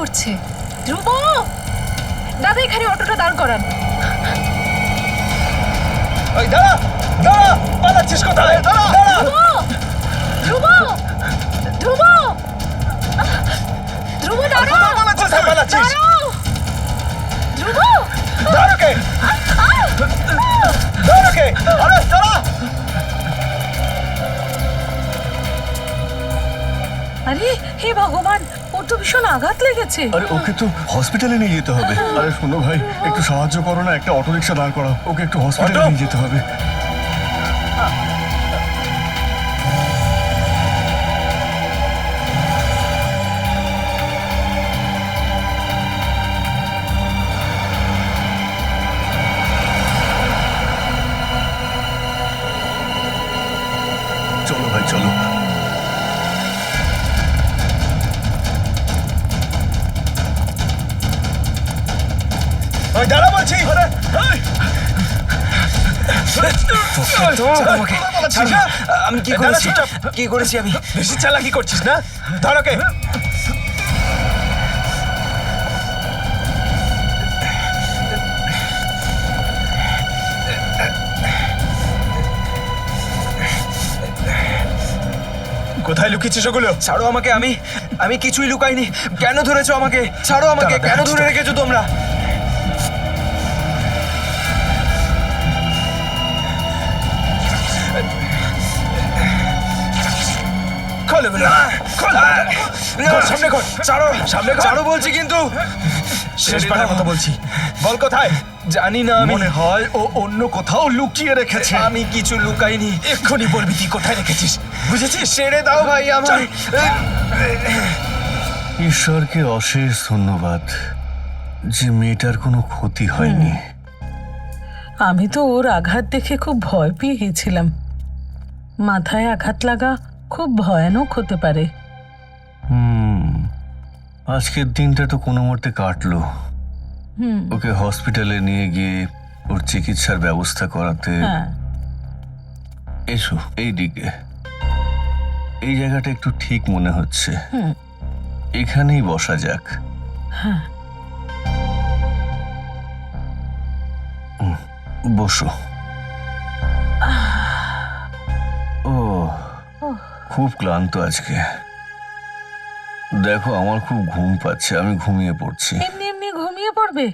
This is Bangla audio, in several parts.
করছে। ধ্রুব, দাদা এখানে অটোটা দাঁড় করান। ওই দাঁড়া দাঁড়া, পালাচ্ছিস কোথায়? দাঁড়া দাঁড়া। ধ্রুব, ধ্রুব, ধ্রুব দাঁড়াও। কোথায় পালাচ্ছিস? দাঁড়াও ধ্রুব। দাঁড়া কে? দাঁড়া কে? আরে দাঁড়া। আরে হে ভগবান, ওর তো ভীষণ আঘাত লেগেছে। আরে ওকে তো হসপিটালে নিয়ে যেতে হবে। আরে শোনো ভাই, একটু সাহায্য করো না, একটা অটো রিক্সা দাঁড় করাও, ওকে একটু হসপিটালে নিয়ে যেতে হবে। চলো ভাই চলো। ওই দাঁড়া বলছি। আরে আমি কি করেছি? কি করেছি আমি? বেশি চালাকি করছিস না? ধরো কে? কোথায় লুকিয়েছিস ওগুলো? ছাড়ো আমাকে, আমি কিছুই লুকাইনি। কেন ধরেছো আমাকে? ছাড়ো আমাকে, দাঁড়া, কেন দেখাচ্ছি ধরে তো। রেখেছো তোমরা? খোল এগুলো, খোল। ঘর সামনে কর। ছাড়ো, সামনে কর। ছাড়ো বলছি কিন্তু। শেষবারের মতো বলছি, বল কোথায়? জানি না আমি। মনে হয় ও অন্য কোথাও লুকিয়ে রেখেছে। আমি কিছু লুকাইনি। এক্ষুনি বলবি তুই কোথায় রেখেছিস, বুঝেছিস? ছেড়ে দাও ভাই আমায়। ঈশ্বরকে অশেষ ধন্যবাদ যে মেয়েটার কোনো ক্ষতি হয়নি। আমি তো ওর আঘাত দেখে খুব ভয় পেয়ে গেছিলাম। মাথায় আঘাত লাগা খুব ভয়ানক হতে পারে। আজকের দিনটা তো কোনো মতে কাটলো। হুম। ওকে হসপিটালে নিয়ে গিয়ে ওর চিকিৎসার ব্যবস্থা করাতে। হ্যাঁ, এসো এই দিকে, এই জায়গাটা একটু ঠিক মনে হচ্ছে। এখানেই বসা যাক। হ্যাঁ। বসো। ও খুব ক্লান্ত আজকে। দেখো আমার খুব ঘুম পাচ্ছে, আমি ঘুমিয়ে পড়ছি। এমনি এমনি ঘুমিয়ে পড়বে?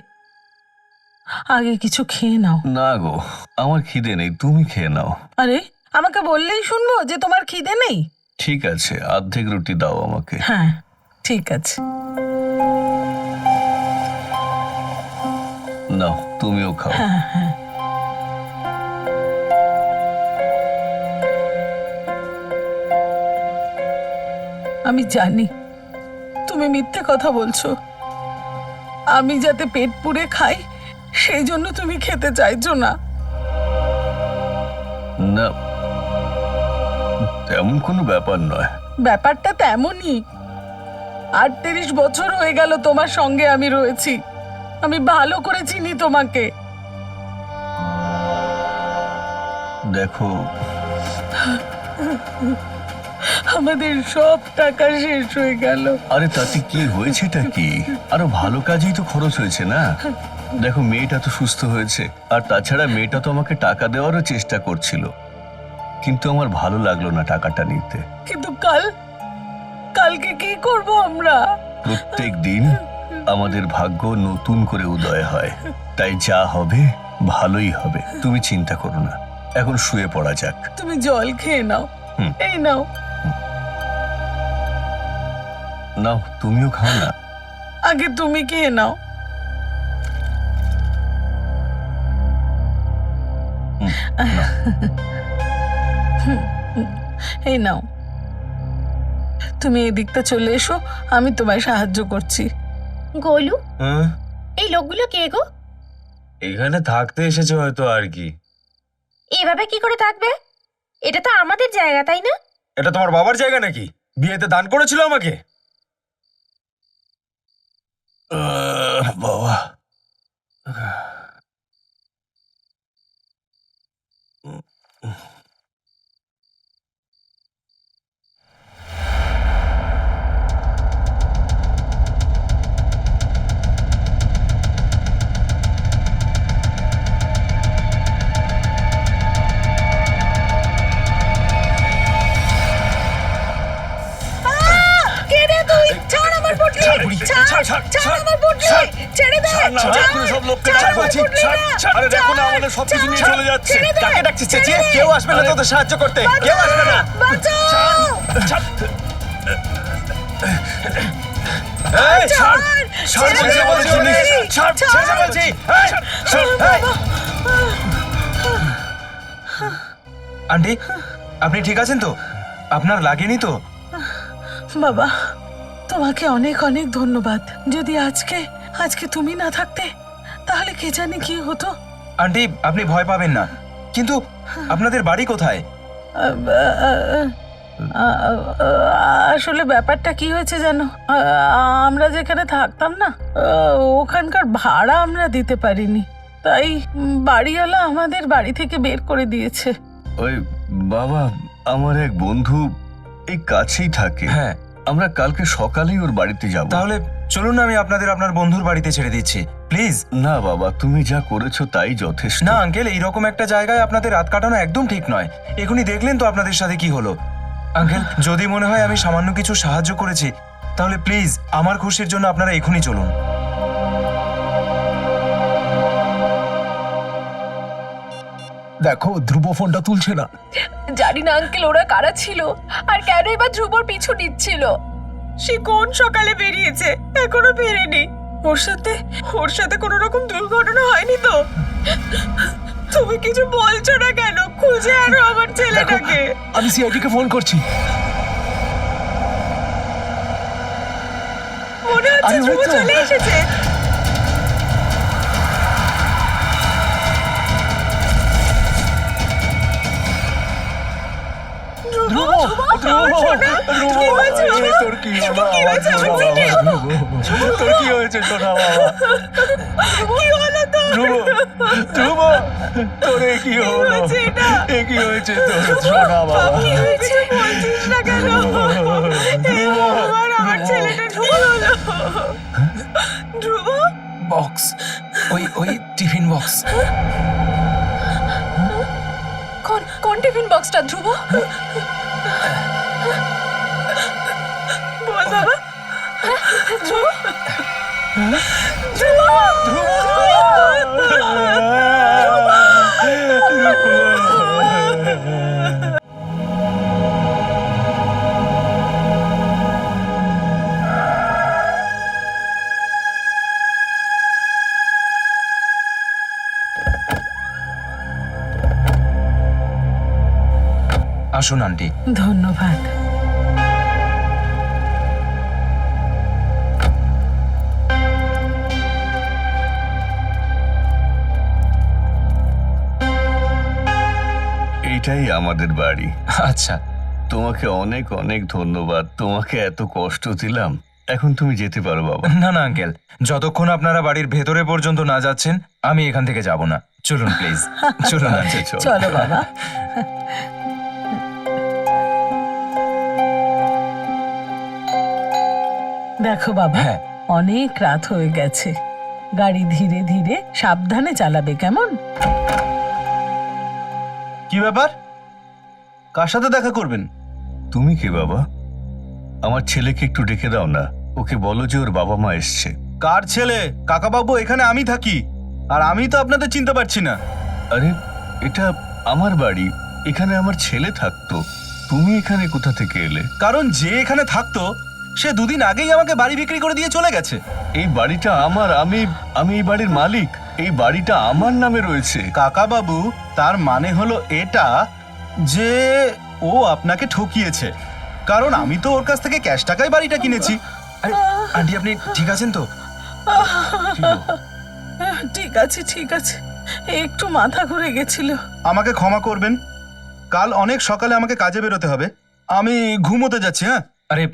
আগে কিছু খেয়ে নাও। না গো, আমার খিদে নেই, তুমি খেয়ে নাও। আরে আমাকে বললেই শুনবো যে তোমার খিদে নেই? ঠিক আছে, অর্ধেক রুটি দাও আমাকে। হ্যাঁ ঠিক আছে। নাও তুমিও খাও। হ্যাঁ হ্যাঁ। আমি জানি তুমি মিথ্যে কথা বলছো। আমি যাতে পেট পুড়ে খাই সেই জন্য তুমি খেতে চাইছো না। না, তেমন কোনো ব্যাপার নয়। ব্যাপারটা তেমনই। 38 বছর হয়ে গেল তোমার সঙ্গে আমি রয়েছি। আমি ভালো করে চিনি তোমাকে। দেখো, আমাদের সব টাকা শেষ হয়ে গেল। আরে তাতে কি হয়েছেটা কি? আরো ভালো কাজেই তো খরচ হয়েছে না। দেখো মেয়েটা তো সুস্থ হয়েছে, আর তাছাড়া মেয়েটা তো আমাকে টাকা দেওয়ারও চেষ্টা করছিল, কিন্তু আমার ভালো লাগলো না টাকাটা নিতে। কিন্তু কালকে কি করব আমরা? প্রত্যেক দিন আমাদের ভাগ্য নতুন করে উদয় হয়, তাই যা হবে ভালোই হবে। তুমি চিন্তা করো না, এখন শুয়ে পড়া যাক। তুমি জল খেয়ে নাও। এই নাও। নাও তুমিও খাও না। আগে তুমি খেয়ে নাও। এই নাও। তুমি এই দিকটা চলে এসো, আমি তোমায় সাহায্য করছি। গোলু, হ্যাঁ, এই লোকগুলো কে গো? এখানে থাকতে এসেছে হয়তো আর কি। এভাবে কি করে থাকবে? এটা তো আমাদের জায়গা, তাই না? এটা তোমার বাবার জায়গা নাকি? বিয়েতে দান করেছিল আমাকে। বাবা, ছাড় আমার পুটলি, ছেড়ে দে, ছাড় না, ছাড়, এক্ষুনি সব লোককে ছাড় ডাক আমার বলছি, পুটলি ছাড়, না, ছাড়। আরে দেখো না, ছাড়, আমাদের সবকিছু নিয়ে ছাড়, চলে যাচ্ছে। ছেড়ে দে, কাকে ডাকছিস চেঁচিয়ে? ছেড়ে দে। কেউ আসবে না তোদের সাহায্য করতে, কেউ আসবে না। বাঁচাও, এই, ছাড়, ছাড়, ছাড়, ছেড়ে বলছি, দে, বলছি, ছাড়, ছাড়, ছাড়। ছেড়ে বলছি, এই, ছাড়, এই। আন্টি, আপনি ঠিক আছেন তো? আপনার লাগেনি তো? বাবা, তোমাকে অনেক অনেক ধন্যবাদ। যদি আজকে তুমি না থাকতে তাহলে কে জানে কি হতো। আন্টি, আপনি ভয় পাবেন না। কিন্তু আপনাদের বাড়ি কোথায়? আসলে ব্যাপারটা কি হয়েছে জানো, আমরা যেখানে থাকতাম না, ওখানকার ভাড়া আমরা দিতে পারিনি, তাই বাড়িওয়ালা আমাদের বাড়ি থেকে বের করে দিয়েছে। ওই বাবা, আমার এক বন্ধু এই কাছেই থাকে। হ্যাঁ, আমরা কালকে সকালেই ওর বাড়িতে যাব। তাহলে চলুন না, আমি আপনার বন্ধুর বাড়িতে ছেড়ে দিচ্ছি, প্লিজ। না বাবা, তুমি যা করেছো তাই যথেষ্ট। না আঙ্কেল, এইরকম একটা জায়গায় আপনাদের রাত কাটানো একদম ঠিক নয়। এখনই দেখলেন তো আপনাদের সাথে কি হলো। আঙ্কেল, যদি মনে হয় আমি সামান্য কিছু সাহায্য করেছি, তাহলে প্লিজ আমার খুশির জন্য আপনারা এখনই চলুন। দেখো, ধ্রুব ফোনটা তুলছে না। জানি না আঙ্কেল ওরা কারা ছিল আর কেনই বা ধ্রুবর পিছু নিচ্ছিল। সে কোন সকালে বেরিয়েছে, এখনো ফেরেনি। ওর সাথে কোনো রকম দুর্ঘটনা হয়নি তো? তুমি কিছু বলছো না কেন? খুঁজে আনো আমার ছেলেটাকে। আমি সিআইডি কে ফোন করছি। মনে হচ্ছে আরে ধ্রুব ওই তো। চলে এসেছে। ধ্রুব, কি হয়েছে বাবা? তোর কি হলো? কি হয়েছে আমার ধ্রুব, ছেলে? তোর কি হয়েছে সোনা বাবা? কি হলো তো? ধ্রুব, তোর এ কি হলো? হয়েছে এটা? এ কি হয়েছে তোর সোনা বাবা? কি হয়েছে বলছিস না কেন? হে ভগবান, আমার ছেলেটা কি হলো? ধ্রুব, বক্স, ওই টিফিন বক্স। কোন টিফিন বক্সটা ধ্রুব? বল বাবা। ধ্রুব, ধ্রুব, আসুন আন্টি। ধন্যবাদ। এইটাই আমাদের বাড়ি। আচ্ছা, তোমাকে অনেক অনেক ধন্যবাদ। তোমাকে এত কষ্ট দিলাম, এখন তুমি যেতে পারো বাবা। না না আঙ্কেল, যতক্ষণ আপনারা বাড়ির ভেতরে পর্যন্ত না যাচ্ছেন আমি এখান থেকে যাব না। চলুন প্লিজ, চলুন আন্টি। আচ্ছা, চলো। চলো বাবা। দেখো বাবা, হ্যাঁ। অনেক রাত হয়ে গেছে, গাড়ি ধীরে ধীরে সাবধানে চালাবে, কেমন? কি ব্যাপার? কার সাথে দেখা করবেন? তুমি কে বাবা? আমার ছেলেকে একটু ডেকে দাও না, ওকে বলো যে ওর বাবা মা এসছে। কার ছেলে? কাকাবাবু, এখানে আমি থাকি, আর আমি তো আপনাদের চিনতে পারছি না। আরে, এটা আমার বাড়ি, এখানে আমার ছেলে থাকতো। তুমি এখানে কোথা থেকে এলে? কারণ যে এখানে থাকতো সে দুদিন আগেই আমাকে বাড়ি বিক্রি করে দিয়ে চলে গেছে। এই বাড়িটা আমার, আমি এই বাড়ির মালিক। এই বাড়িটা আমার নামে রয়েছে। কাকাবাবু, তার মানে হলো এটা যে ও আপনাকে ঠকিয়েছে, কারণ আমি তো ওর কাছ থেকে ক্যাশ টাকায় বাড়িটা কিনেছি। আরে, আন্টি আপনি ঠিক আছেন তো? ঠিক আছে, ঠিক আছে, একটু মাথা ঘুরে গেছিল। আমাকে ক্ষমা করবেন, কাল অনেক সকালে আমাকে কাজে বেরোতে হবে। আমি ঘুমোতে যাচ্ছি। হ্যাঁ, আরে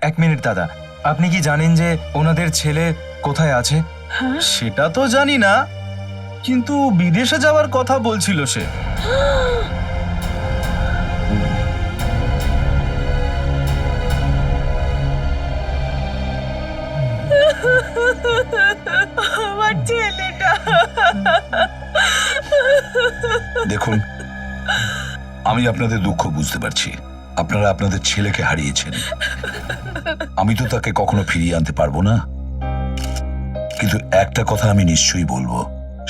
এক মিনিট দাদা, আপনি কি জানেন যে ওনাদের ছেলে কোথায় আছে? সেটা তো জানি না, কিন্তু বিদেশে যাওয়ার কথা বলছিল সে। আমার ছেলেটা। দেখুন, আমি আপনাদের দুঃখ বুঝতে পারছি। আপনারা আপনাদের ছেলেকে হারিয়েছেন। আমি তো তাকে কখনো ফিরিয়ে আনতে পারবো না। কিন্তু একটা কথা আমি নিশ্চয়ই বলবো,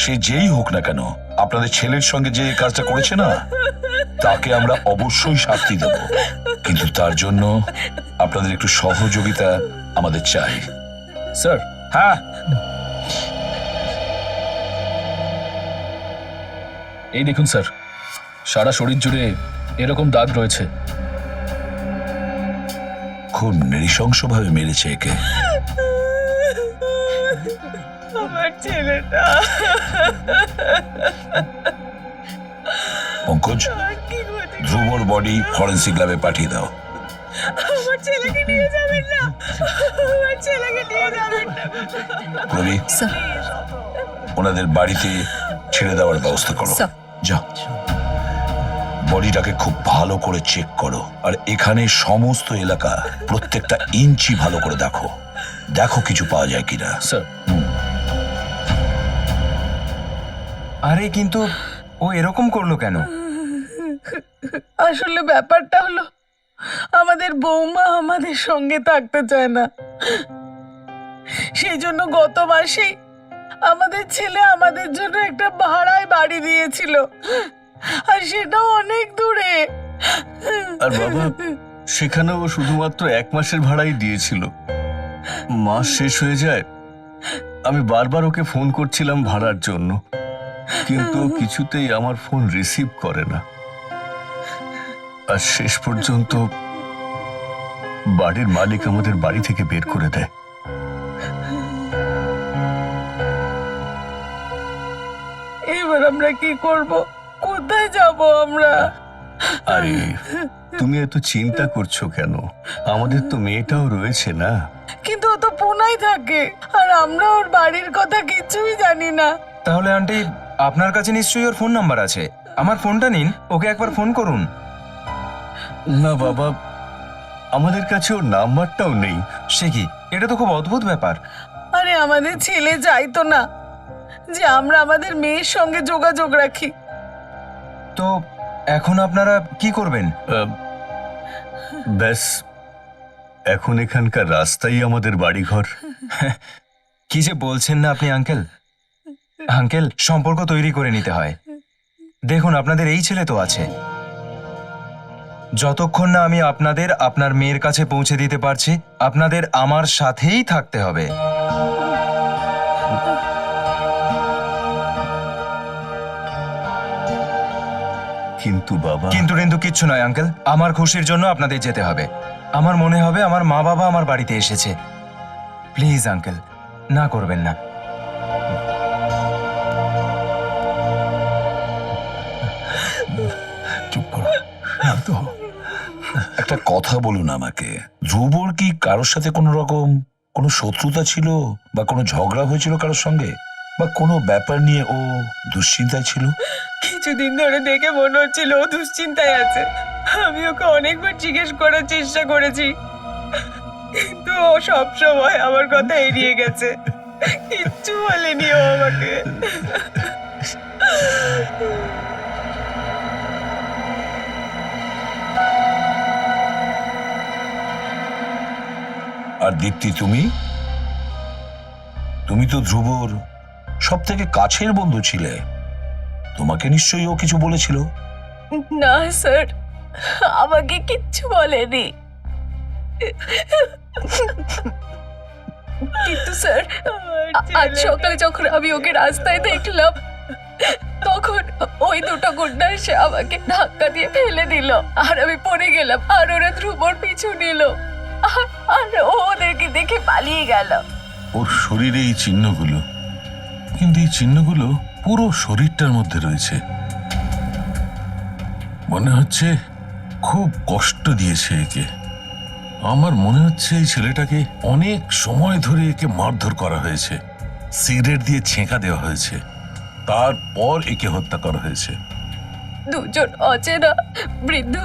সে যেই হোক না কেন, আপনাদের ছেলের সঙ্গে যে এই কাজটা করেছে না, তাকে আমরা অবশ্যই শাস্তি দেব। কিন্তু তার জন্য আপনাদের একটু সহযোগিতা আমাদের চাই। স্যার, হ্যাঁ, এই দেখুন স্যার, সারা শরীর জুড়ে এরকম দাগ রয়েছে। খুব নৃশংসভাবে মেরেছে একে। আমার ছেলেটা পঙ্কজ, আর কি ক্ষতি, ধ্রুবর বডি ফরেন্সিক ল্যাবে পাঠিয়ে দাও। আমার ছেলেকে নিয়ে যাবেন না, আমার ছেলেকে নিয়ে যাবেন না। রবি, ওনাদের বাড়িতে ছেড়ে দেওয়ার ব্যবস্থা করো। যাও, বডিটাকে খুব ভালো করে চেক করো, আর এখানে সমস্ত এলাকা প্রত্যেকটা ইঞ্চি ভালো করে দেখো, দেখো কিছু পাওয়া যায় কিনা। স্যার, আরে কিন্তু ও এরকম করলো কেন? আসলে ব্যাপারটা হলো আমাদের বৌমা আমাদের সঙ্গে থাকতে চায় না, সেই জন্য গত মাসেই আমাদের ছেলে আমাদের জন্য একটা ভাড়ায় বাড়ি দিয়েছিল, আর সেটাও অনেক দূরে। আর বাবা, সেখানেও শুধুমাত্র 1 মাসের ভাড়াই দিয়েছিল। মাস শেষ হয়ে যায়, আমি বারবার ওকে ফোন করছিলাম ভাড়ার জন্য, কিন্তু ও কিছুতেই আমার ফোন রিসিভ করে না। আর শেষ পর্যন্ত বাড়ির মালিক আমাদের বাড়ি থেকে বের করে দেয়। এবার আমরা কি করব? কোথায় যাব আমরা? আরে তুমি এত চিন্তা করছো কেন? আমাদের তো মেয়েটাও রয়েছে না। কিন্তু ও তো পুনায় থাকে, আর আমরা ওর বাড়ির কথা কিছুই জানি না। তাহলে আন্টি, আপনার কাছে নিশ্চয়ই ওর ফোন নাম্বার আছে। আমার ফোনটা নিন, ওকে একবার ফোন করুন। না বাবা, আমাদের কাছে ওর নাম্বারটাও নেই। সে কি? এটা তো খুব অদ্ভুত ব্যাপার। আরে আমাদের ছেলে চাইতো না যে আমরা আমাদের মেয়ের সঙ্গে যোগাযোগ রাখি। তো এখন আপনারা কি করবেন? ব্যাস, এখন এখানকার রাস্তাই আমাদের বাড়িঘর। কি যে বলছেন না আপনি আঙ্কেল। আঙ্কেল, সম্পর্ক তৈরি করে নিতে হয়। দেখুন, আপনাদের এই ছেলে তো আছে। যতক্ষণ না আমি আপনাদের আপনার মেয়ের কাছে পৌঁছে দিতে পারছি, আপনাদের আমার সাথেই থাকতে হবে। কিন্তু বাবা, কিন্তু কিচ্ছু নয় আঙ্কেল, আমার খুশির জন্য আপনাদের যেতে হবে। আমার মনে হবে আমার মা বাবা আমার বাড়িতে এসেছে। প্লিজ আঙ্কেল, না করবেন না। চুপ করো, শান্ত হও। একটা কথা বলুন আমাকে, ধ্রুবর কি কারোর সাথে কোনো রকম কোনো শত্রুতা ছিল, বা কোনো ঝগড়া হয়েছিল কারোর সঙ্গে, বা কোনো ব্যাপার নিয়ে ও দুশ্চিন্তায় ছিল? কিছুদিন ধরে দেখে মনে হচ্ছিল ও দুশ্চিন্তায় আছে। আমি ওকে অনেকবার জিজ্ঞেস করার চেষ্টা করেছি, কিন্তু ও সব সময় আমার কথা এড়িয়ে গেছে, কিচ্ছু বলেনি ও আমাকে। আর দীপ্তি, তুমি তুমি তো ধ্রুবর সব থেকে কাছের বন্ধু ছিলে, তোমাকে নিশ্চয়ই ও কিছু বলেছিল? না স্যার, আমাকে কিচ্ছু বলেনি। কিন্তু স্যার, আজ সকালে যখন আমি ওকে রাস্তায় দেখলাম, তখন ওই দুটো গুন্ডা এসে আমাকে ধাক্কা দিয়ে ফেলে দিল, আর আমি পড়ে গেলাম, আর ওরা ধ্রুবর পিছু নিল, আর ও ওদেরকে দেখে পালিয়ে গেল। ওর শরীরে এই চিহ্নগুলো, কিন্তু এই চিহ্নগুলো পুরো শরীরটার মধ্যে রয়েছে। মনে হচ্ছে খুব কষ্ট দিয়েছে একে। আমার মনে হচ্ছে এই ছেলেটাকে অনেক সময় ধরে একে মারধর করা হয়েছে, সিগারেট দিয়ে ছেঁকা দেওয়া হয়েছে, তারপর একে হত্যা করা হয়েছে। দুজন অচেনা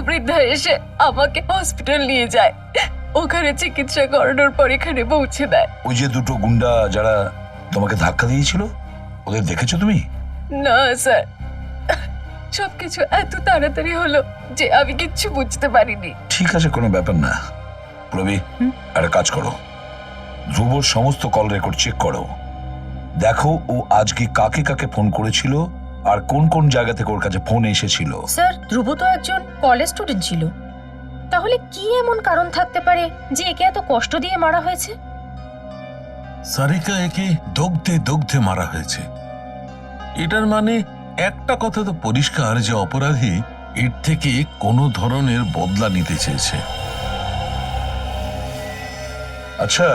বৃদ্ধা এসে আমাকে হসপিটাল নিয়ে যায়, ওখানে চিকিৎসা করানোর পর এখানে পৌঁছে দেয়। ওই যে দুটো গুন্ডা যারা তোমাকে ধাক্কা দিয়েছিল, ওদের দেখেছো তুমি? না স্যার, সবকিছু এত তাড়াতাড়ি হলো যে আমি কিচ্ছু বুঝতে পারিনি। ঠিক আছে, কোনো ব্যাপার না। রবি, একটা কাজ করো, ধ্রুবর সমস্ত কল রেকর্ড চেক করো, দেখো ও আজকে কাকে কাকে ফোন করেছিল আর কোন কোন জায়গা থেকে ওর কাছে ফোন এসেছিল। স্যার ধ্রুব তো একজন কলেজ স্টুডেন্ট ছিল, তাহলে কি এমন কারণ থাকতে পারে যে একে এত কষ্ট দিয়ে মারা হয়েছে? সারিকা একে দগ্ধে দগ্ধে মারা হয়েছে। এটার মানে একটা কথা তো পরিষ্কার যে অপরাধী এর থেকে কোনো ধরনের বদলা নিতে চেয়েছে। আচ্ছা,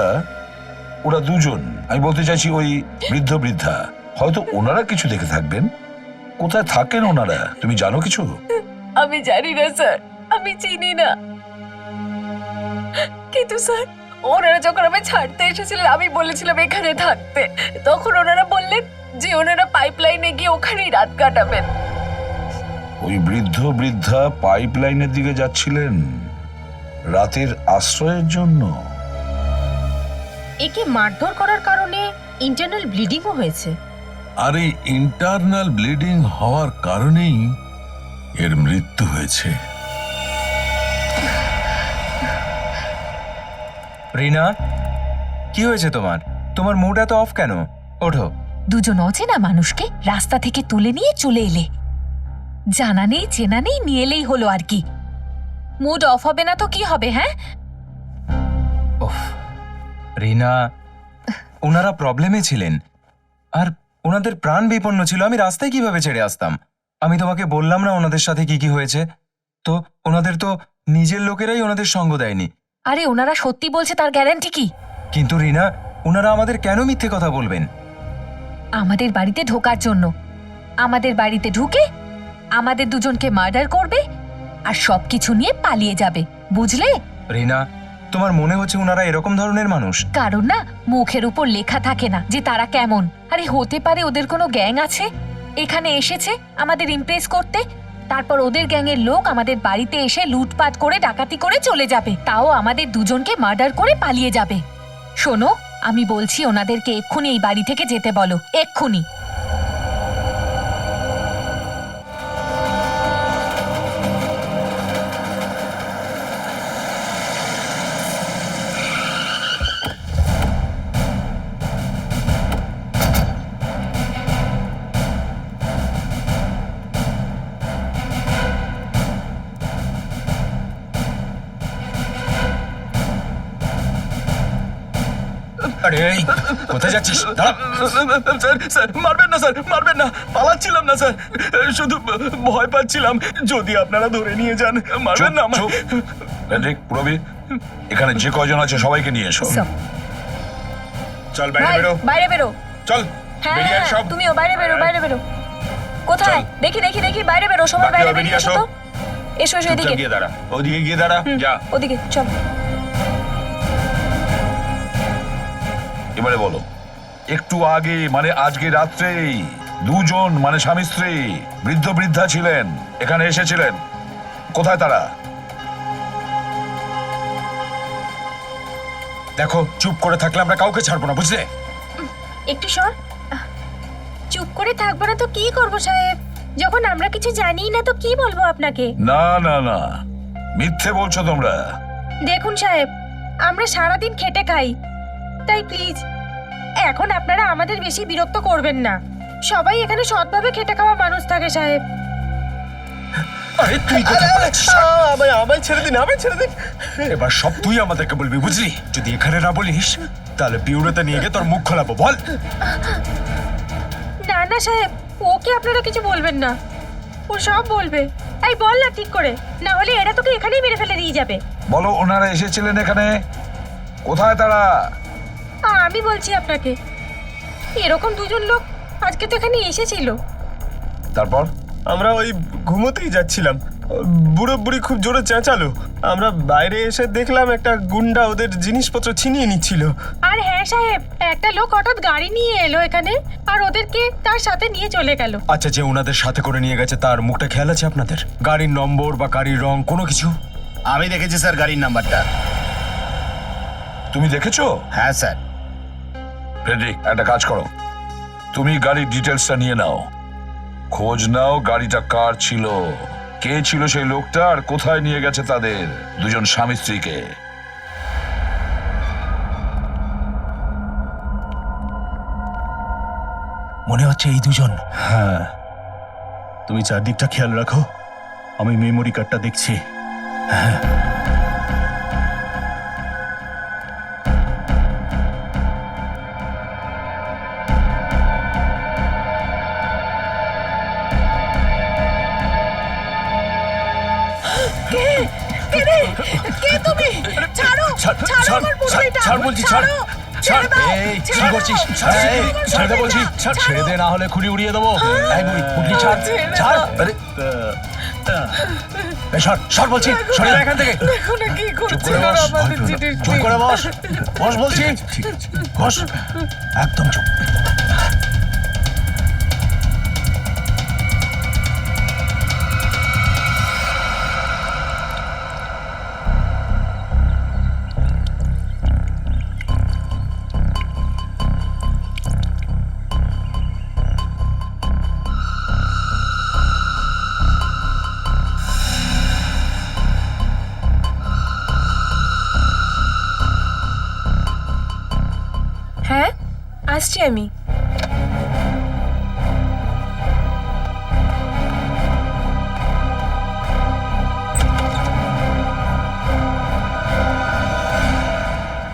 ওরা দুজন, আমি বলতে চাইছি ওই বৃদ্ধ বৃদ্ধা, হয়তো ওনারা কিছু দেখে থাকবেন। কোথায় থাকেন ওনারা, তুমি জানো কিছু? আমি জানি না স্যার, আমি চিনি না। কিন্তু স্যার, ওনারা যখন আমি ছাড়তে এসেছিলেন আমি বলেছিলাম এখানে থাকতে, তখন ওনারা বললেন যে ওনারা পাইপলাইনে গিয়ে ওখানেই রাত কাটাবেন। ওই বৃদ্ধ বৃদ্ধা পাইপলাইনের দিকে যাচ্ছিলেন রাতের আশ্রয়ের জন্য। একে মারধর করার কারণে ইন্টারনাল ব্লিডিংও হয়েছে। আর এই ইন্টারনাল ব্লিডিং হওয়ার কারণেই এর মৃত্যু হয়েছে। রিনা, কি হয়েছে তোমার? তোমার মুড এত অফ কেন? ওঠো। দুজন অচেনা মানুষকে রাস্তা থেকে তুলে নিয়ে চলে এলে, জানা নেই চেনা নেই, নিয়ে এলেই হলো আর কি। মুড অফ হবে না তো কি হবে? হ্যাঁ, ওফ রিনা, ওনারা প্রবলেমে ছিলেন আর ওনাদের প্রাণ বিপন্ন ছিল। আমি রাস্তায় কিভাবে ছেড়ে আসতাম? আমি তোমাকে বললাম না ওনাদের সাথে কি কি হয়েছে? তো ওনাদের তো নিজের লোকেরাই ওনাদের সঙ্গ দেয়নি। আরে ওনারা সত্যি বলছে তার গ্যারান্টি কি? কিন্তু রিনা, ওনারা আমাদের কেন মিথ্যে কথা বলবেন? আমাদের বাড়িতে ঢোকার জন্য। আমাদের বাড়িতে ঢুকে আমাদের দুজনকে মার্ডার করবে আর সবকিছু নিয়ে পালিয়ে যাবে, বুঝলে? রিনা, তোমার মনে হচ্ছে ওনারা এরকম ধরনের মানুষ? কারণ না মুখের উপর লেখা থাকে না যে তারা কেমন। আরে হতে পারে ওদের কোনো গ্যাং আছে, এখানে এসেছে আমাদের ইমপ্রেস করতে, তারপর ওদের গ্যাংয়ের লোক আমাদের বাড়িতে এসে লুটপাট করে ডাকাতি করে চলে যাবে, তাও আমাদের দুজনকে মার্ডার করে পালিয়ে যাবে। শোনো, আমি বলছি ওনাদেরকে এক্ষুনি এই বাড়ি থেকে যেতে বলো, এক্ষুনি। আরে এই, কোথায় যাচ্ছিস? দাঁড়া। স্যার স্যার মারবেন না স্যার, মারবেন না, পালাচ্ছিলাম না স্যার, শুধু ভয় পাচ্ছিলাম যদি আপনারা ধরে নিয়ে যান। মারবেন না আমার। চুপ, হেনরিক, পুরবি, এখানে যে কয়জন আছে সবাইকে নিয়ে এসো। চল বাইরে ভাই, বেরো। বাইরে বেরো। চল, হ্যাঁ বেরিয়ে আয় হ্যাঁ, সব। তুমিও বাইরে বেরো, বাইরে বেরো। কোথায়? চল। দেখি দেখি দেখি, বাইরে বেরো, সবাই বাকিরা বাইরে বেরিয়ে বেরিয়ে এসো আসো। তো। এসো এসো এদিকে, গিয়ে দাঁড়া, ওদিকে গিয়ে দাঁড়া, যা। ওদিকে চল। এবারে বলো, একটু আগে মানে আজকে রাত্রেই দুজন মানে স্বামী স্ত্রী বৃদ্ধ বৃদ্ধা ছিলেন, এখানে এসেছিলেন, কোথায় তারা? দেখো, চুপ করে থাকলে আমরা কাউকে ছাড়বো না, বুঝলে? একটু সর। চুপ করে থাকবো না তো কি করবো সাহেব? যখন আমরা কিছু জানি না তো কি বলবো আপনাকে? না না না, মিথ্যে বলছো তোমরা। দেখুন সাহেব, আমরা সারাদিন খেটে খাই, তাই প্লিজ এখন আপনারা আমাদের বেশি বিরক্ত করবেন না। সবাই এখানে সৎভাবে খেটে খাওয়া মানুষ থাকে সাহেব। আরে তুই আমায় ছেড়ে দিন, আমায় ছেড়ে দিন। এবার সব তুই আমাদেরকে বলবি, বুঝলি? যদি এখানে না বলিস তাহলে পিউরেতে নিয়ে গিয়ে তোর মুখ খোলাবো। বল। না না সাহেব, ওকে আপনারা কিছু বলবেন না, ও সব বলবে। এই বল না ঠিক করে, না হলে এরা তোকে এখানেই মেরে ফেলে দিয়ে যাবে। বলো, ওনারা এসেছিলেন এখানে, কোথায় তারা? আমি বলছি আপনাকে, এরকম দুজন লোক আজকে তো এখানে এসেছিল। তারপর? আমরা ওই ঘুমোতেই যাচ্ছিলাম, বুড়ো বুড়ি খুব জোরে চেঁচালো, আমরা বাইরে এসে দেখলাম একটা গুন্ডা ওদের জিনিসপত্র ছিনিয়ে নিচ্ছিল। আর হ্যাঁ সাহেব, একটা লোক হঠাৎ গাড়ি নিয়ে এলো এখানে আর ওদেরকে তার সাথে নিয়ে চলে গেল। আচ্ছা, যে ওনাদের সাথে করে নিয়ে গেছে তার মুখটা খেয়াল আছে আপনাদের? গাড়ির নম্বর বা গাড়ির রং কোনো কিছু? আমি দেখেছি স্যার গাড়ির নাম্বারটা। তুমি দেখেছো? হ্যাঁ স্যার। ফ্রেডরিক, একটা কাজ করো, তুমি গাড়ির ডিটেলসটা নিয়ে নাও, খোঁজ নাও গাড়িটা কার ছিল, কে ছিল সেই লোকটা, আর কোথায় নিয়ে গেছে তাদের দুজন স্বামী স্ত্রীকে। মনে হচ্ছে এই দুজন। হ্যাঁ, তুমি চারদিকটা খেয়াল রাখো, আমি মেমোরি কার্ডটা দেখছি। কে তুমি? ছাড়ো, ছাড়ো আমার পুটলিটা। ছাড় বলছি, ছাড়। ছেড়ে দাও, এই কি ছেড়ে করছিস? দাও, এই, ছেড়ে দে বলছি। ছেড়ে দে, না হলে খুঁড়ি উড়িয়ে দেবো। এই বুড়ি, পুটলি ছাড়, ছাড়। আরে এই সর, সর বলছি, সরে যা এখান থেকে। দেখো না কি করছে করে ওরা বস, আমাদের জিনিস চুপ নিয়ে। করে বস, বস বলছি। ঠিক আছে। বস, একদম চুপ। হ্যাঁ, আসছি আমি।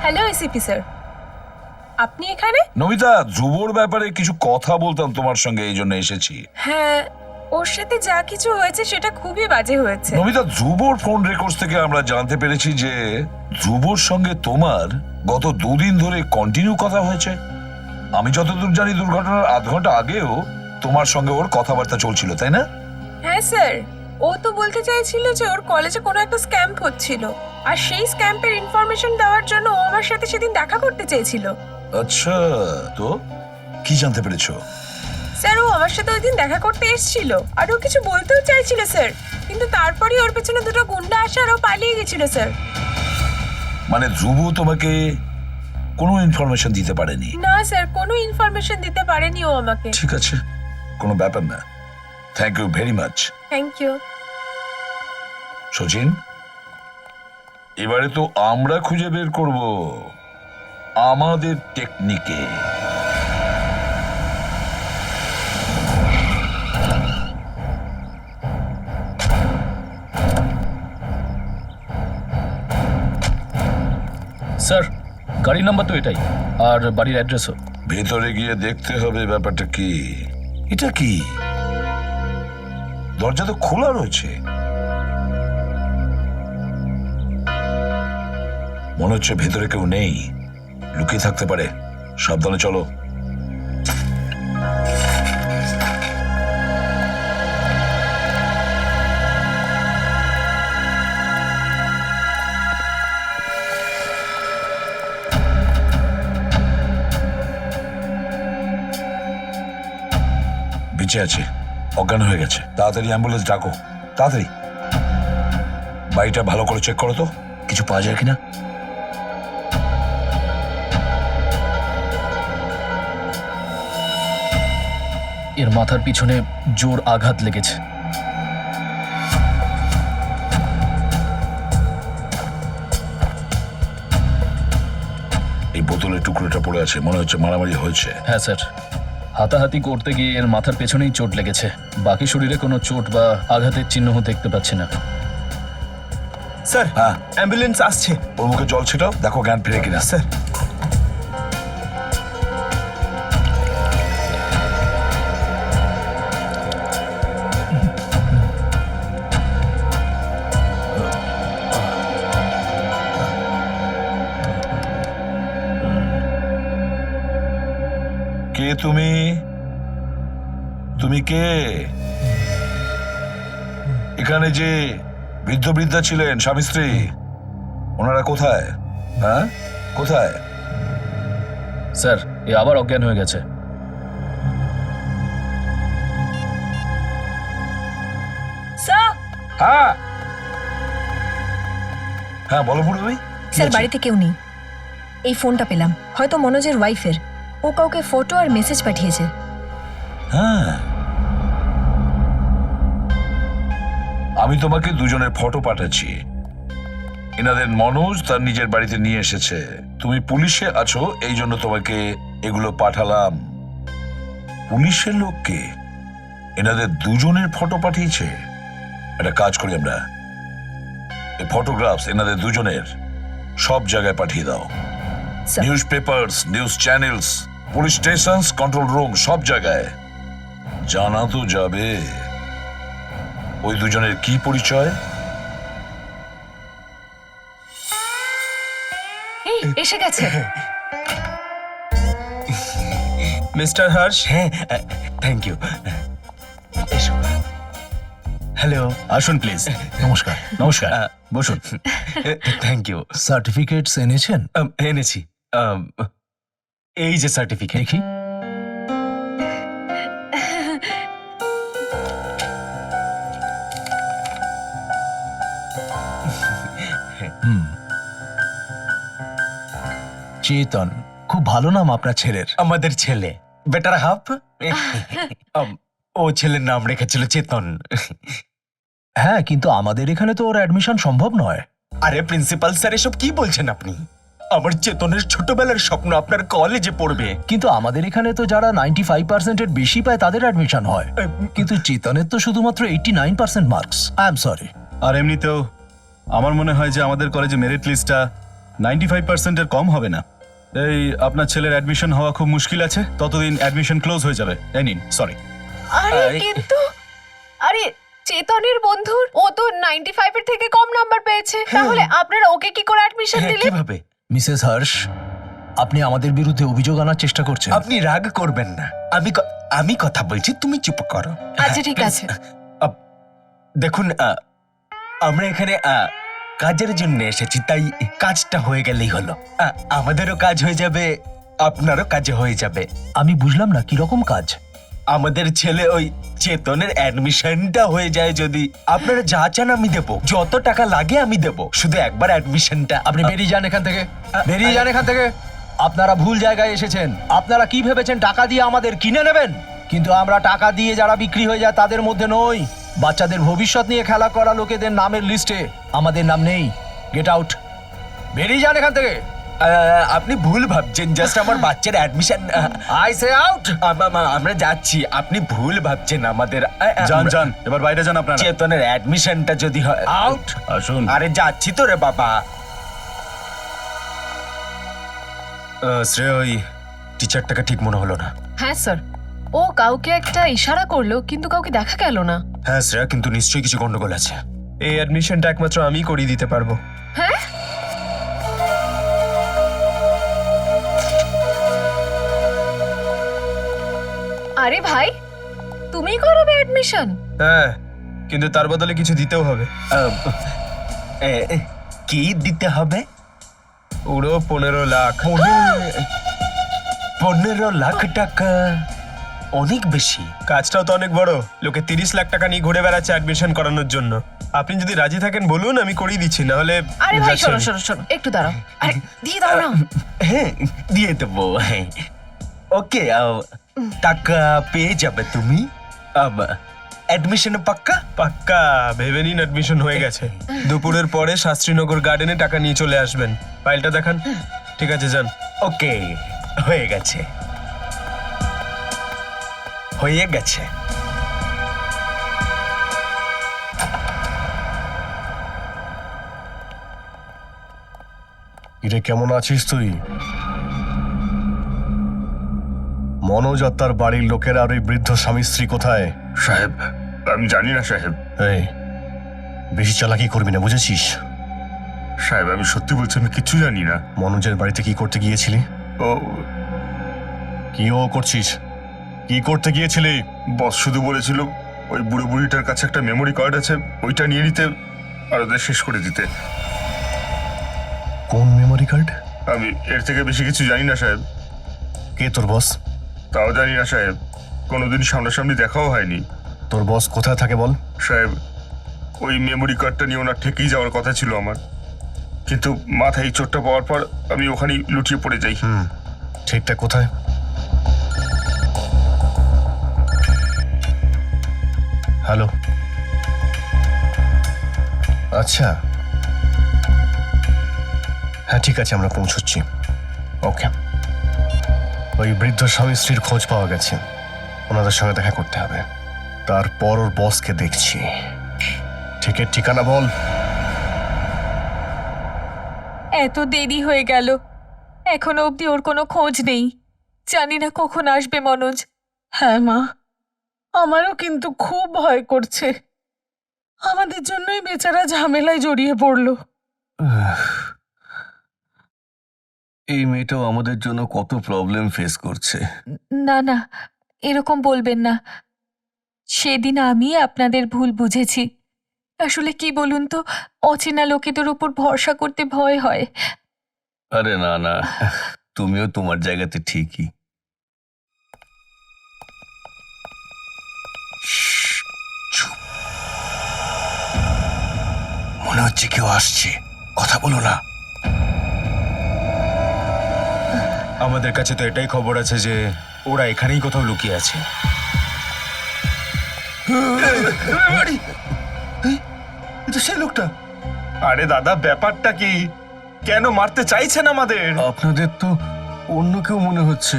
হ্যালো এসিপি স্যার, আপনি এখানে? নমিতা, ধ্রুবর ব্যাপারে কিছু কথা বলতাম তোমার সঙ্গে, এই জন্য এসেছি। হ্যাঁ, ওর সাথে যা কিছু হয়েছে সেটা খুবই বাজে হয়েছে। নমিতা, ধ্রুবর ফোন রেকর্ডস থেকে আমরা জানতে পেরেছি যে ধ্রুবর সঙ্গে তোমার গত 2 দিন ধরে কন্টিনিউ কথা হয়েছে। আমি যতদূর জানি দুর্ঘটনার আধ ঘন্টা আগেও তোমার সঙ্গে ওর কথাবার্তা চলছিল, তাই না? হ্যাঁ স্যার, ও তো বলতে চাইছিল যে ওর কলেজে কোনো একটা স্ক্যাম্প হচ্ছিল, আর সেই স্ক্যাম্পের ইনফরমেশন দেওয়ার জন্য ও আমার সাথে সেদিন দেখা করতে চেয়েছিল। আচ্ছা, তো কি জানতে পেরেছো? স্যার, ও আমার সাথে ওই দিন দেখা করতে এসেছিল, আর ও কিছু বলতেও চাইছিল স্যার, কিন্তু তারপরেই ওর পেছনে 2টো গুন্ডা আসে আর ও পালিয়ে গেছিল স্যার। মানে ধ্রুব তোমাকে কোনো ইনফরমেশন দিতে পারেনি? না স্যার, কোনো ইনফরমেশন দিতে পারেনি ও আমাকে। ঠিক আছে, কোনো ব্যাপার না। Thank you very much. Thank you. Sachin, এবারে তো আমরা খুঁজে বের করব আমাদের টেকনিকে। স্যার, গাড়ির নাম্বার তো এটাই, আর বাড়ির অ্যাড্রেসও। ভেতরে গিয়ে দেখতে হবে ব্যাপারটা কি। এটা কি? দরজা তো খোলা রয়েছে। মনে হচ্ছে ভেতরে কেউ নেই, লুকিয়ে থাকতে পারে। সাবধানে চলো। বেঁচে আছে, অজ্ঞান হয়ে গেছে। তাড়াতাড়ি অ্যাম্বুলেন্স ডাকো, তাড়াতাড়ি। বাড়িটা ভালো করে চেক করো তো, কিছু পাওয়া যায় কিনা। এর মাথার পিছনে জোর আঘাত লেগেছে। এই বোতলের টুকরোটা পড়ে আছে, মনে হচ্ছে মারামারি হয়েছে। হ্যাঁ স্যার, হাতাহাতি করতে গিয়ে এর মাথার পেছনেই চোট লেগেছে। বাকি শরীরে কোনো চোট বা আঘাতের চিহ্ন দেখতে পাচ্ছি না। স্যার, হ্যাঁ, অ্যাম্বুলেন্স আসছে। ওর মুখে জল ছিটাও, দেখো জ্ঞান ফিরে কিনা। স্যার, কে তুমি? তুমি কে? এখানে যে বৃদ্ধ বৃদ্ধা ছিলেন, স্বামী স্ত্রী, ওনারা কোথায়? হ্যাঁ, কোথায়? স্যার, এ আবার অজ্ঞান হয়ে গেছে। স্যার, হ্যাঁ হ্যাঁ, বলো বুড়ো ভাই। স্যার, বাড়িতে কেউ নেই। এই ফোনটা পেলাম, হয়তো মনোজের ওয়াইফের। ও কাউকে ফটো আর মেসেজ পাঠিয়েছে। হ্যাঁ, আমি তোমাকে দুজনের ফটো পাঠাচ্ছি। এনাদের মনোজ তার নিজের বাড়িতে নিয়ে এসেছে। তুমি পুলিশে আছো, এই জন্য তোমাকে এগুলো পাঠালাম। পুলিশের লোককে এনাদের দুজনের ফটো পাঠিয়েছে। একটা কাজ করি আমরা, এই ফটোগ্রাফস এনাদের দুজনের সব জায়গায় পাঠিয়ে দাও। Sir. News papers, news channels, police stations, control room, সব জায়গায় জানা তো যাবে ওই দুজনের কি পরিচয়। এই এসে গেছে। মিস্টার হর্ষ, হ্যাঁ থ্যাংক ইউ। এসো। হ্যালো, আসুন প্লিজ। নমস্কার নমস্কার। বসুন। Thank you. সার্টিফিকেটস এনেছেন? এনেছি। এই যে সার্টিফিকেট। দেখি। চেতন, খুব ভালো নাম আপনার ছেলের। আমাদের ছেলে বেটার হাফ। ও ছেলের নাম রেখেছিল চেতন। হ্যাঁ, কিন্তু আমাদের এখানে তো ওর অ্যাডমিশন সম্ভব নয়। আরে প্রিন্সিপাল স্যার, এসব কি বলছেন আপনি? আমার চেতনের ছোটবেলার স্বপ্ন আপনার কলেজে পড়বে। কিন্তু আমাদের এখানে তো যারা 95%-এর বেশি পায় তাদের অ্যাডমিশন হয়, কিন্তু চেতনের তো শুধুমাত্র 89% মার্কস। I am sorry. আর এমনিতেও আমার মনে হয় যে আমাদের কলেজে মেরিট লিস্টটা 95%-এর কম হবে না। এই আপনার ছেলের অ্যাডমিশন হওয়া খুব মুশকিল আছে, ততদিন অ্যাডমিশন ক্লোজ হয়ে যাবে। এই নিন, সরি। আরে কিন্তু আরে চেতনের বন্ধুর ও তো 95 এর থেকে কম নাম্বার পেয়েছে, তাহলে আপনারা ওকে কি করে অ্যাডমিশন দিলেন? কিভাবে? মিসেস হর্ষ, আপনি আমাদের বিরুদ্ধে অভিযোগ আনার চেষ্টা করছেন। আপনি রাগ করবেন না, আমি কথা বলছি, তুমি চুপ করো। আচ্ছা ঠিক আছে। দেখুন, আমরা এখানে কাজের জন্য এসেছি, তাই কাজটা হয়ে গেলেই হলো। আমাদেরও কাজ হয়ে যাবে, আপনারও কাজ হয়ে যাবে। আমি বুঝলাম না কি রকম কাজ। আমাদের ছেলে ওই চেতনের অ্যাডমিশনটা হয়ে যায় যদি, আপনারা যা চান আমি দেবো, যত টাকা লাগে আমি দেবো, শুধু একবার অ্যাডমিশনটা। আপনি বেরিয়ে যান এখান থেকে, বেরিয়ে যান এখান থেকে। আপনারা ভুল জায়গায় এসেছেন। আপনারা কি ভেবেছেন টাকা দিয়ে আমাদের কিনে নেবেন? কিন্তু আমরা টাকা দিয়ে যারা বিক্রি হয়ে যায় তাদের মধ্যে নই। বাচ্চাদের ভবিষ্যৎ নিয়ে খেলা করা লোকেদের নামের লিস্টে আমাদের নাম নেই। গেট আউট, বেরিয়ে যান এখান থেকে। আপনি ভুল ভাবছেন, জাস্ট আমার বাচ্চার অ্যাডমিশন। I say out. আমরা যাচ্ছি, আপনি ভুল ভাবছেন আমাদের। যান যান, এবার বাইরে যান আপনারা। চেতনের অ্যাডমিশনটা যদি হয়। আউট। আসুন। আরে যাচ্ছি তো রে বাবা। শ্রেয়, ওই টিচারটাকে ঠিক মনে হলো না। হ্যাঁ স্যার, ও কাউকে একটা ইশারা করলো কিন্তু কাউকে দেখা গেল না। হ্যাঁ শ্রেয়া, কিন্তু নিশ্চয়ই কিছু গন্ডগোল আছে। এই অ্যাডমিশনটা একমাত্র আমি করিয়ে দিতে পারবো। হ্যাঁ, আরে ভাই, তুমি করবে অ্যাডমিশন? হ্যাঁ, কিন্তু তার বদলে কিছু দিতেও হবে। কি দিতে হবে? পুরো 15 লাখ। 15 লাখ টাকা অনেক বেশি। কাজটাও তো অনেক বড়। লোকে 30 লাখ টাকা নিয়ে ঘুরে বেড়াচ্ছে অ্যাডমিশন করানোর জন্য। আপনি যদি রাজি থাকেন বলুন, আমি করিয়ে দিচ্ছি, না হলে আরে ভাই যাচ্ছি শোনো আমি। শোনো শোনো, একটু দাঁড়াও। আরে দিয়ে দাও না। হ্যাঁ, দিয়ে দেবো। ওকে, টাকা পেয়ে যাবে তুমি। অ্যাডমিশন পাক্কা? পাক্কা, ভেবে নিন অ্যাডমিশন হয়ে গেছে। দুপুরের পরে শাস্ত্রীনগর গার্ডেনে টাকা নিয়ে চলে আসবেন। ফাইলটা দেখান। ঠিক আছে, যান। ওকে, হয়ে গেছে, হয়ে গেছে। ইরে, কেমন আছিস তুই? মনোজ আর তার বাড়ির লোকেরা আর ওই বৃদ্ধ স্বামী স্ত্রী কোথায়? সাহেব, আমি জানি না সাহেব। এই, বেশি চালাকি করবি না, বুঝেছিস? সাহেব, আমি সত্যি বলছি, আমি কিচ্ছু জানি না। মনোজের বাড়িতে কি করতে গিয়েছিলি? ও কি করছিস? কি করতে গিয়েছিলি? বস শুধু বলেছিল ওই বুড়ো বুড়িটার কাছে একটা মেমোরি কার্ড আছে, ওইটা নিয়ে নিতে আর ওদের শেষ করে দিতে। কোন মেমোরি কার্ড? আমি এর থেকে বেশি কিছু জানি না সাহেব। কে তোর বস? তাও জানি না সাহেব, কোনোদিন সামনাসামনি দেখাও হয়নি। তোর বস কোথায় থাকে বল? সাহেব, ওই মেমোরি কার্ডটা নিয়ে ওনার ঠেকেই যাওয়ার কথা ছিল আমার, কিন্তু মাথায় এই চোটটা পাওয়ার পর আমি ওখানেই লুটিয়ে পড়ে যাই। ঠিকঠাক কোথায়? হ্যালো, আচ্ছা, হ্যাঁ ঠিক আছে, আমরা পৌঁছচ্ছি। ওকে, ওই বৃদ্ধ স্বামী স্ত্রীর খোঁজ পাওয়া গেছে। ওনাদের সঙ্গে দেখা করতে হবে, তারপর ওর বসকে দেখছি। ঠিকের ঠিকানা বল। এত দেরি হয়ে গেল, এখনো অবধি ওর কোনো খোঁজ নেই। জানি না কখন আসবে মনোজ। হ্যাঁ মা, আমারও কিন্তু খুব ভয় করছে। আমাদের জন্যই বেচারা ঝামেলায় জড়িয়ে পড়লো। এই মেয়েটাও আমাদের জন্য কত প্রবলেম ফেস করছে। না না, এরকম বলবেন না। সেদিন আমি আপনাদের ভুল বুঝেছি। আসলে কি বলুন তো, অচেনা লোকেদের উপর ভরসা করতে ভয় হয়। আরে না না, তুমিও তোমার জায়গাতে ঠিকই। মনে হচ্ছে কেউ আসছে, কথা বলো না। আমাদের কাছে তো এটাই খবর আছে যে ওরা এখানেই কোথাও লুকিয়ে আছে। সেই লোকটা। আরে দাদা, ব্যাপারটা কি? কেন মারতে চাইছেন আমাদের? আপনাদের তো অন্য কেউ মনে হচ্ছে।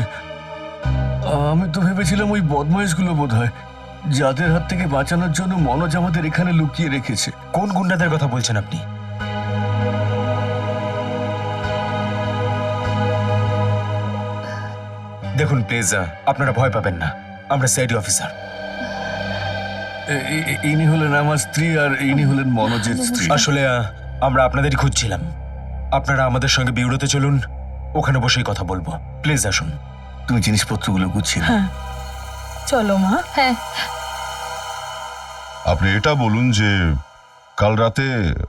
আমি তো ভেবেছিলাম ওই বদমাইশগুলো বোধহয়, যাদের হাত থেকে বাঁচানোর জন্য মনোজ আমাদের এখানে লুকিয়ে রেখেছে। কোন গুন্ডাদের কথা বলছেন আপনি? দেখুন প্লিজ, আপনারা ভয় পাবেন না। আমরা সিআইডি অফিসার। ইনি হলেন আমার স্ত্রী আর ইনি হলেন মনোজের স্ত্রী। আসলে আমরা আপনাদেরই খুঁজছিলাম। আপনারা আমাদের সঙ্গে বিউরোতে চলুন, ওখানে বসেই কথা বলবো। প্লিজ আসুন। তুমি জিনিসপত্রগুলো গুছিয়ে নাও। হ্যাঁ চলো মা। হ্যাঁ, আপনি এটা বলুন যে কাল রাতে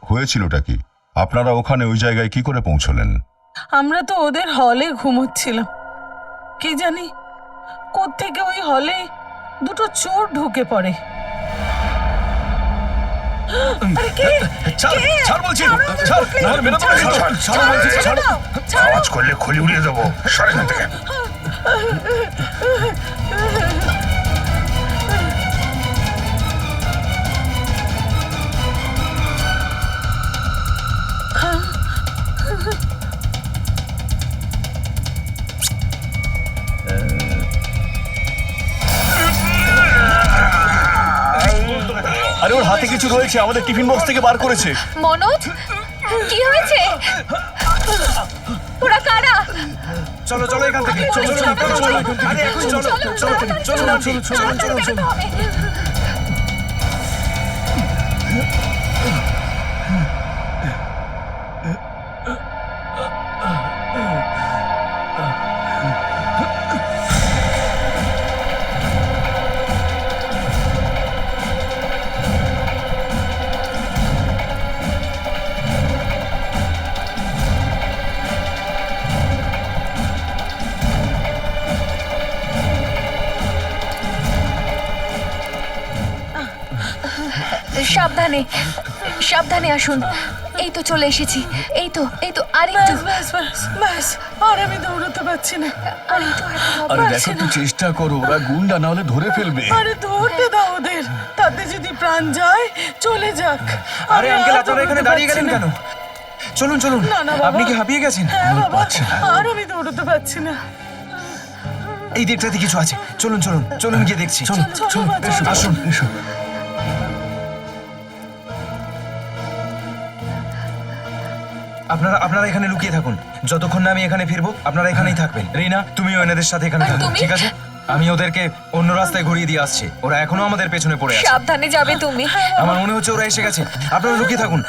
হয়েছিলটা কি? আপনারা ওখানে ওই জায়গায় কি করে পৌঁছলেন? আমরা তো ওদের হলে ঘুমোচ্ছিলাম, কি জানি কোত্থেকে ওই হলে দুটো চোর ঢুকে পড়ে। আরে কে? ছাড় বলছি, ছাড়, নাহলে বেরোতে পারবি না। ছাড় বলছি, ছাড়। আওয়াজ করলে খলি উড়িয়ে দেবো। সরে এখান থেকে। আরে ওর হাতে কিছু রয়েছে, আমাদের টিফিন বক্স থেকে বার করেছে। মনোজ, কি হয়েছে? ওরা কারা? চলো চলো এখান থেকে। চলো চলো চলো চলো। আরে এখন চলো চলো চলো চলো চলো চলো। সাবধানে সাবধানে আসুন। এই তো চলে এসেছি। এই তো আর একটু। ব্যাস ব্যাস ব্যাস, আর আমি দৌড়তে পারছি না। আর একটু হাঁটতে হবে। আরে দেখো একটু চেষ্টা করো, ওরা গুন্ডা না হলে ধরে ফেলবে। আরে ধরতে দাও ওদের, তাতে যদি প্রাণ যায় চলে যাক। আরে আমি আঙ্কেল, আর আপনারা এখানে দৌড়তে দাঁড়িয়ে পারছি গেলেন না। কেন? চলুন চলুন। না না বাবা। আপনি কি হাঁপিয়ে গেছেন? হ্যাঁ বাবা, পারছি না। আর আমি দৌড়তে পারছি না। এই দিকটাতে কিছু আছে। চলুন চলুন চলুন, গিয়ে দেখছি। চলো চলো, চলো, চলো, এসো, চলো। আসুন এসো। আপনারা এখানে লুকিয়ে থাকুন। যতক্ষণ না আমি এখানে ফিরবো আপনারা এখানেই থাকবেন। রিনা, তুমিও এনাদের সাথে এখানে আর থাকো, তুমি? ঠিক আছে? আমি ওদেরকে অন্য রাস্তায় ঘুরিয়ে দিয়ে আসছি। ওরা এখনো আমাদের পেছনে পড়ে আছে। সাবধানে যাবে তুমি। আমার মনে হচ্ছে ওরা এসে গেছে। আপনারা লুকিয়ে থাকুন।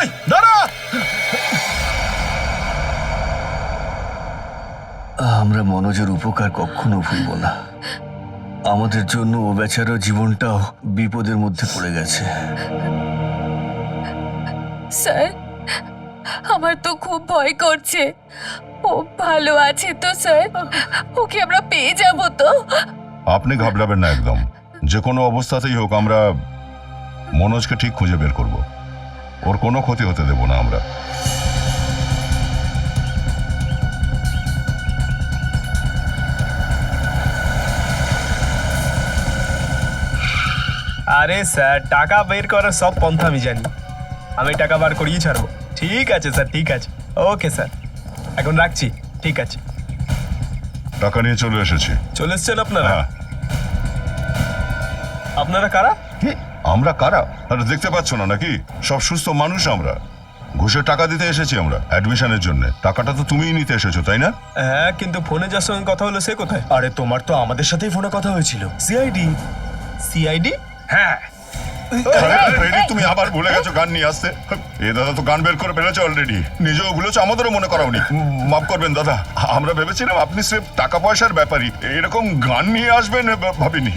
এই, দাঁড়া! আমরা মনোজের উপকার কখনো ভুলবো না। আমাদের জন্য ও বেচারার জীবনটাও বিপদের মধ্যে পড়ে গেছে। স্যার, আমার তো খুব ভয় করছে। ও ভালো আছে তো স্যার? ওকে আমরা পেয়ে যাব তো? আপনি ঘাবড়াবেন না একদম। যে কোনো অবস্থাতেই হোক আমরা মনোজকে ঠিক খুঁজে বের করব। ওর কোনো ক্ষতি হতে দেব না আমরা। আরে স্যার, টাকা বের করার সব পন্থা আমি জানি। আমি টাকা বার করিয়ে ছাড়বো। ঠিক আছে স্যার, ঠিক আছে। ওকে স্যার, এখন রাখছি। ঠিক আছে। টাকা নিয়ে চলে এসেছি। চলে এসছেন আপনারা? হ্যাঁ। আপনারা কারা? আমরা কারা? আরে দেখতে পাচ্ছ না নাকি? সব সুস্থ মানুষ আমরা। ঘুষে টাকা দিতে এসেছি আমরা অ্যাডমিশনের জন্য। টাকাটা তো তুমিই নিতে এসেছো, তাই না? হ্যাঁ, কিন্তু ফোনে যার সঙ্গে কথা হলো সে কোথায়? আরে তোমার তো আমাদের সাথেই ফোনে কথা হয়েছিল, সিআইডি। সিআইডি? হ্যাঁ, রেডি, তুমি আবার ভুলে গেছো গান নিয়ে আসতে। এ দাদা তো গান বের করে ফেলেছো অলরেডি। নিজেও ভুলেছো, আমাদেরও মনে করাওনি। মাফ করবেন দাদা, আমরা ভেবেছিলাম আপনি সির্ফ টাকা পয়সার ব্যাপারই, এরকম গান নিয়ে আসবেন ভাবিনি।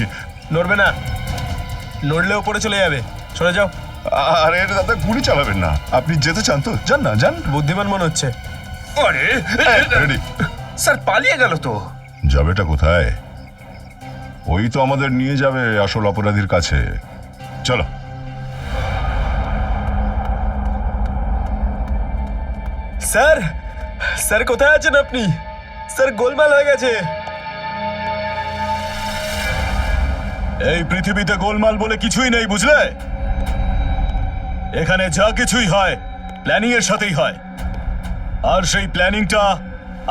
নড়বে না, নড়লে ওপরে চলে যাবে। সরে যাও। আরে দাদা, গুলি চালাবেন না। আপনি যেতে চান তো যান না, যান। বুদ্ধিমান মনে হচ্ছে। আরে রেডি। স্যার পালিয়ে গেল তো। যাবেটা কোথায়? ওই তো আমাদের নিয়ে যাবে আসল অপরাধীর কাছে। চলো। স্যার, স্যার কোথায় আছেন আপনি? স্যার গোলমাল হয়ে গেছে। এই পৃথিবীতে গোলমাল বলে কিছুই নেই, বুঝলে? এখানে যা কিছুই হয় প্ল্যানিং এর সাথেই হয়, আর সেই প্ল্যানিংটা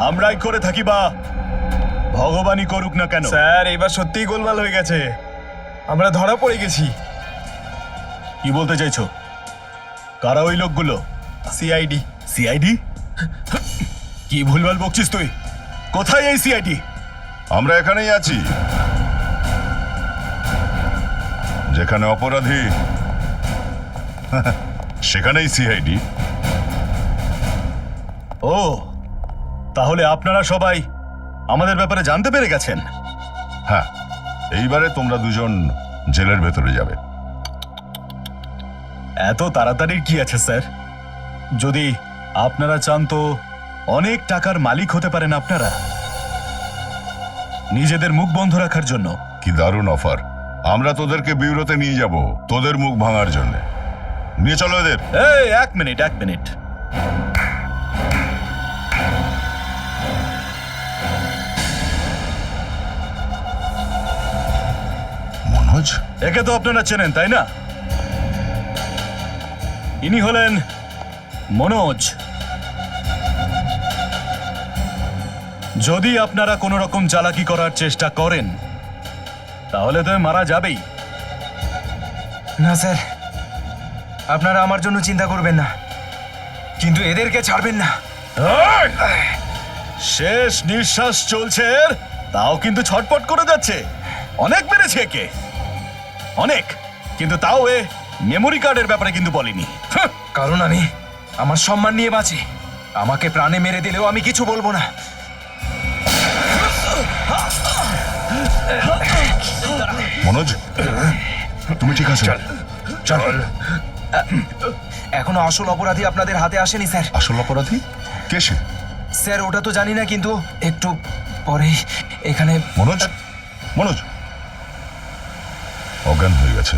আমরাই করে থাকি, বা ভগবানই করুক না কেন। স্যার, এবার সত্যিই গোলমাল হয়ে গেছে। আমরা ধরা পড়ে গেছি। কি বলতে চাইছো? কারা ওই লোকগুলো? সিআইডি। সিআইডি? কি ভুলভাল বকছিস তুই? কোথায় এই সিআইডি? আমরা এখানেই আছি, যেখানে অপরাধী সেখানেই সিআইডি। ও, তাহলে আপনারা সবাই আমাদের ব্যাপারে জানতে পেরে গেছেন। হ্যাঁ, এইবারে তোমরা দুজন জেলের ভেতরে যাবে। এত তাড়াতাড়ির কি আছে স্যার? যদি আপনারা চান তো অনেক টাকার মালিক হতে পারেন আপনারা, নিজেদের মুখ বন্ধ রাখার জন্য। কি দারুণ অফার! আমরা তোদেরকে বিউরোতে নিয়ে যাব তোদের মুখ ভাঙার জন্য। নিয়ে চলো এদের। এই এক মিনিট। মনোজ, একে তো আপনারা চেনেন, তাই না? ইনি হলেন মনোজ। যদি আপনারা কোনো রকম চালাকি করার চেষ্টা করেন তাহলে তো মারা যাবেই। না স্যার, আপনারা আমার জন্য চিন্তা করবেন না, কিন্তু এদেরকে ছাড়বেন না। শেষ নিঃশ্বাস চলছে এর, তাও কিন্তু ছটপট করে যাচ্ছে। অনেক মেরেছে একে, অনেক, কিন্তু তাও এ মেমোরি কার্ডের ব্যাপারে কিন্তু বলেনি। কারণ আমি আমার সম্মান নিয়ে বাঁচি। আমাকে প্রাণে মেরে দিলেও আমি কিছু বলবো না। মনোজ, তুমি ঠিক আছো? চল। এখনো আসল অপরাধী আপনাদের হাতে আসেনি স্যার। আসল অপরাধী কে সে? স্যার ওটা তো জানি না, কিন্তু একটু পরেই এখানে। মনোজ অজ্ঞান হয়ে গেছে।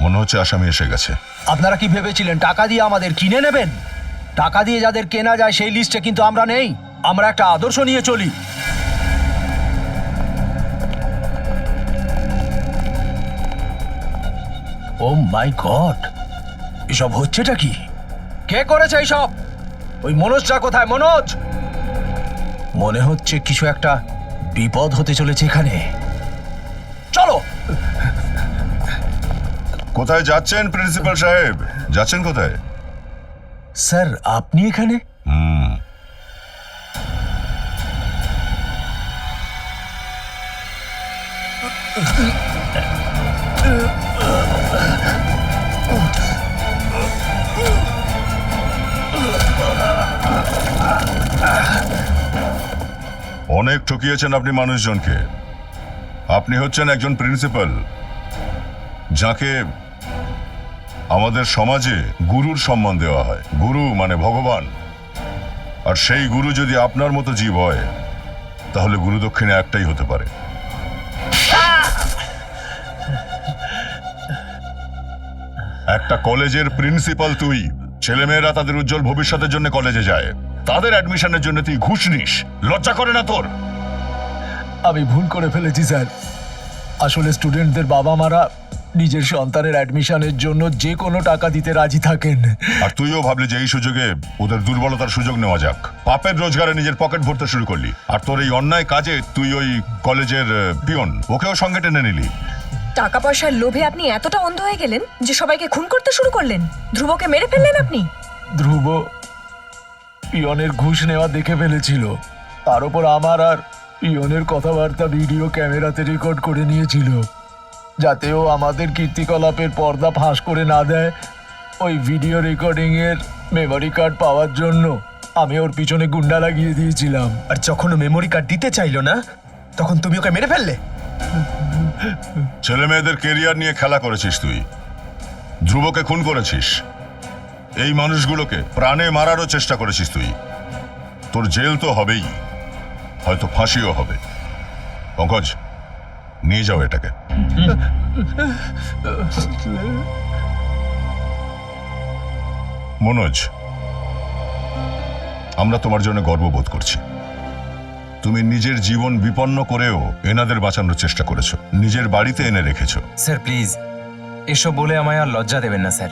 মনে হচ্ছে আসামি এসে গেছে। আপনারা কি ভেবেছিলেন টাকা দিয়ে আমাদের কিনে নেবেন? টাকা দিয়ে যাদের কেনা যায় সেই লিস্টে কিন্তু আমরা নেই। আমরা একটা আদর্শ নিয়ে চলি। ও মাই গড, এসব হচ্ছেটা কি? কে করেছে এইসব? ওই মনোজটা কোথায়? মনোজ, মনে হচ্ছে কিছু একটা বিপদ হতে চলেছে এখানে। চলো। কোথায় যাচ্ছেন প্রিন্সিপাল সাহেব? যাচ্ছেন কোথায়? স্যার, আপনি এখানে? অনেক ঠকিয়েছেন আপনি মানুষজনকে। আপনি হচ্ছেন একজন প্রিন্সিপাল, যাকে আমাদের সমাজে গুরুর সম্মান দেওয়া হয়। গুরু মানে ভগবান। আর সেই গুরু যদি আপনার মতো জীব হয় তাহলে গুরু দক্ষিণা একটাই হতে পারে। একটা কলেজের প্রিন্সিপাল তুই। ছেলেমেয়েরা তাদের উজ্জ্বল ভবিষ্যতের জন্য কলেজে যায়, তাদের অ্যাডমিশনের জন্য তুই ঘুষ নিস। লজ্জা করে না তোর? আমি ভুল করে ফেলেছি স্যার। আসলে স্টুডেন্টদের বাবা মারা নিজের সন্তানের অ্যাডমিশনের জন্য যে কোনো টাকা দিতে রাজি থাকেন। আর তুইও ভাবলি যে এই সুযোগে ওদের দুর্বলতার সুযোগ নেওয়া যাক, পাপের রোজগারে নিজের পকেট ভরতে শুরু করলি। আর তোর এই অন্যায় কাজে তুই ওই কলেজের পিয়ন ওকেও সঙ্গে টেনে নিলি। টাকা পয়সার লোভে আপনি এতটা অন্ধ হয়ে গেলেন যে সবাইকে খুন করতে শুরু করলেন। ধ্রুবকে মেরে ফেললেন আপনি। ধ্রুব পিয়নের ঘুষ নেওয়া দেখে ফেলেছিল, তার উপর আমার আর পিয়নের কথাবার্তা ভিডিও ক্যামেরাতে রেকর্ড করে নিয়েছিল, যাতে ও আমাদের কীর্তিকলাপের পর্দা ফাঁস করে না দেয়। ওই ভিডিও রেকর্ডিং এর মেমোরি কার্ড পাওয়ার জন্য আমি ওর পিছনে গুন্ডা লাগিয়ে দিয়েছিলাম। আর যখন মেমোরি কার্ড দিতে চাইলো না, তখন তুমি ওকে মেরে ফেললে। ছেলে মেয়েদের কেরিয়ার নিয়ে খেলা করেছিস তুই, ধ্রুবকে খুন করেছিস, এই মানুষগুলোকে প্রাণে মারারও চেষ্টা করেছিস তুই। তোর জেল তো হবেই, হয়তো ফাঁসিও হবে। পঙ্কজ, নিয়ে যাও এটাকে। মনোজ, আমরা তোমার জন্য গর্ববোধ করছি। তুমি নিজের জীবন বিপন্ন করেও এনাদের বাঁচানোর চেষ্টা করেছো, নিজের বাড়িতে এনে রেখেছো। স্যার প্লিজ এসব বলে আমায় আর লজ্জা দেবেন না স্যার।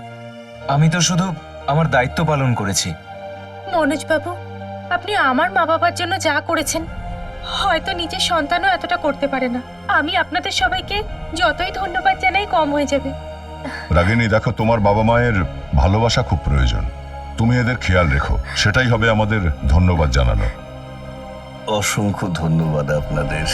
আমি তো শুধু আমার দায়িত্ব পালন করেছি। মনোজ বাবু, আপনি আমার মা বাবার জন্য যা করেছেন হয়তো নিজের সন্তানও এতটা করতে পারে না। আমি আপনাদের সবাইকে যতই ধন্যবাদ জানাই কম হয়ে যাবে। রাগিনী, দেখো, তোমার বাবা মায়ের ভালোবাসা খুব প্রয়োজন, তুমি এদের খেয়াল রেখো, সেটাই হবে আমাদের ধন্যবাদ জানানো। অসংখ্য ধন্যবাদ আপনাদের।